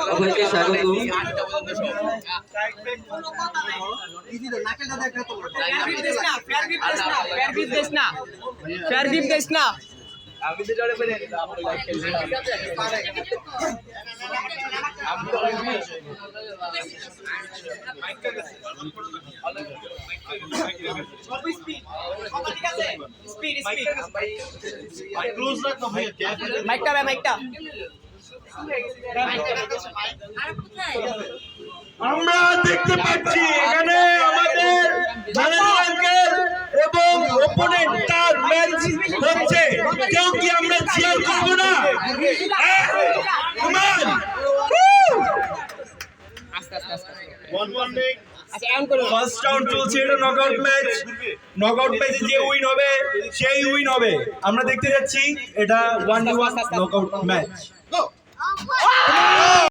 সবাইকে স্বাগত। আমরা দেখতে পাচ্ছি এখানে আমাদের ম্যানেজার এবং ওপোনেন্ট তার ম্যাচ হচ্ছে। কেউ কি আমরা চিয়ার করবো না? ফার্স্ট রাউন্ড চলছে, এটা নকআউট ম্যাচ। নকআউট ম্যাচে যে উইন হবে সেই উইন হবে। আমরা দেখতে যাচ্ছি এটা 1v1 নকআউট ম্যাচ।